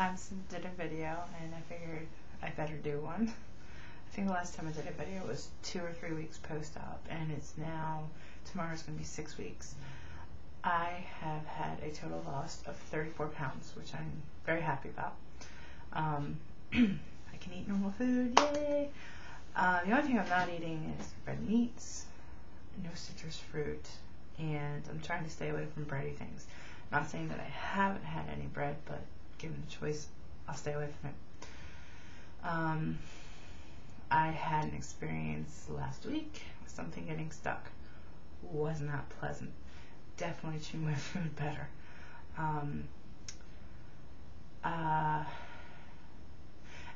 time since I did a video, and I figured I better do one. I think the last time I did a video was 2 or 3 weeks post-op, and it's now, tomorrow's going to be 6 weeks. I have had a total loss of 34 pounds, which I'm very happy about. I can eat normal food, yay! The only thing I'm not eating is red meats, no citrus fruit, and I'm trying to stay away from bready things. Not saying that I haven't had any bread, but given the choice, I'll stay away from it. I had an experience last week with something getting stuck. Was not pleasant. Definitely chew my food better.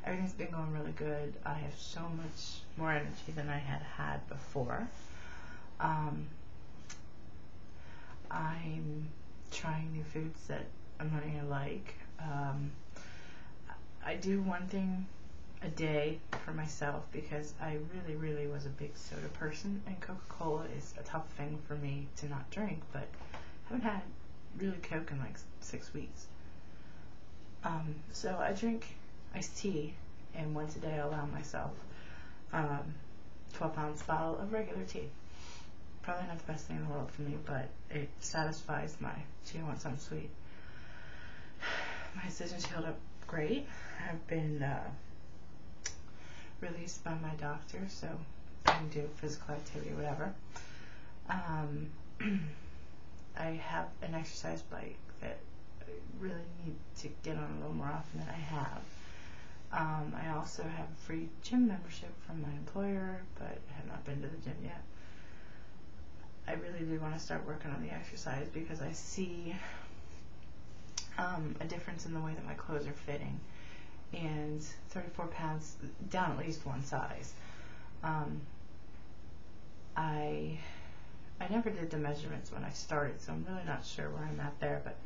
Everything's been going really good. I have so much more energy than I had before. I'm trying new foods that I'm learning to like. I do one thing a day for myself because I really was a big soda person, and Coca-Cola is a tough thing for me to not drink, but I haven't had really Coke in like 6 weeks. So I drink iced tea, and once a day I allow myself 12-ounce bottle of regular tea. Probably not the best thing in the world for me, but it satisfies my gee, I want something sweet. My incisions healed up great. I've been released by my doctor, so I can do physical activity or whatever. I have an exercise bike that I really need to get on a little more often than I have. I also have a free gym membership from my employer, but have not been to the gym yet. I really do want to start working on the exercise because I see a difference in the way that my clothes are fitting, and 34 pounds down at least one size. I never did the measurements when I started, so I'm really not sure where I'm at there, but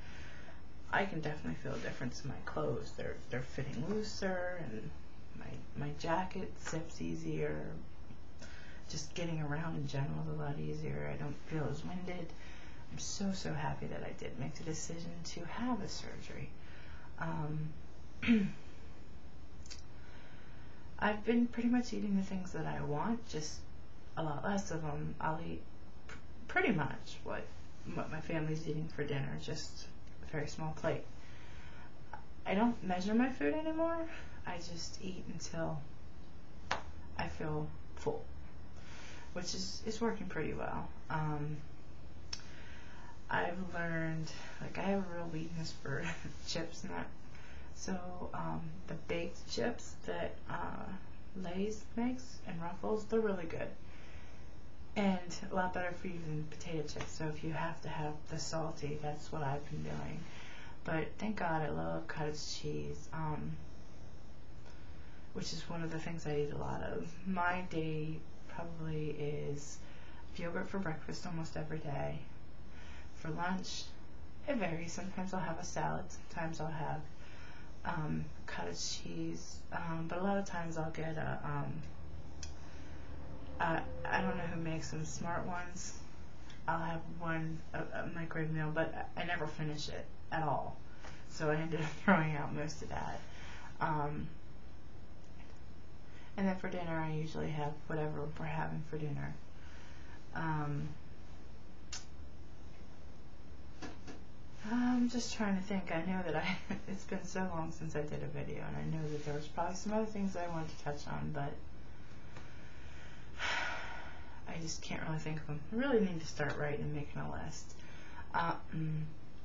I can definitely feel a difference in my clothes. They're fitting looser, and my jacket zips easier. Just getting around in general is a lot easier. I don't feel as winded. I'm so happy that I did make the decision to have a surgery. I've been pretty much eating the things that I want, just a lot less of them. I'll eat pretty much what my family's eating for dinner, just a very small plate. I don't measure my food anymore. I just eat until I feel full, which is working pretty well. I've learned, like, I have a real weakness for chips and that. So the baked chips that Lay's makes and Ruffles, they're really good. And a lot better for you than potato chips. So if you have to have the salty, that's what I've been doing. But thank God I love cottage cheese, which is one of the things I eat a lot of. My day probably is yogurt for breakfast almost every day. For lunch, it varies. Sometimes I'll have a salad, sometimes I'll have cottage cheese, but a lot of times I'll get I don't know who makes them, Smart Ones. I'll have one, a microwave meal, but I never finish it at all. So I ended up throwing out most of that. And then for dinner, I usually have whatever we're having for dinner. I'm just trying to think. I know that it's been so long since I did a video, and I know that there was probably some other things that I wanted to touch on, but I just can't really think of them. I really need to start writing and making a list.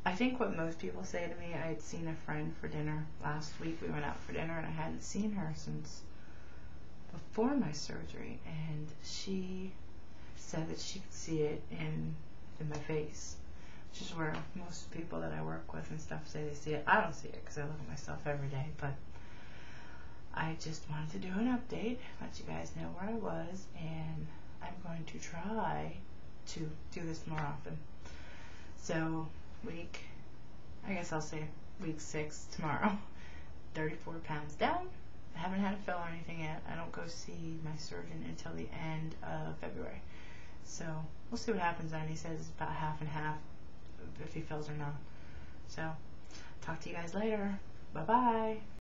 I think what most people say to me, I had seen a friend for dinner last week. We went out for dinner, and I hadn't seen her since before my surgery, and she said that she could see it in my face, which is where most people that I work with and stuff say they see it. I don't see it because I look at myself every day, but I just wanted to do an update, let you guys know where I was, and I'm going to try to do this more often. So I guess I'll say week 6 tomorrow, 34 pounds down. I haven't had a fill or anything yet. I don't go see my surgeon until the end of February. So we'll see what happens then. He says it's about half and half if he fills or not. So talk to you guys later. Bye-bye.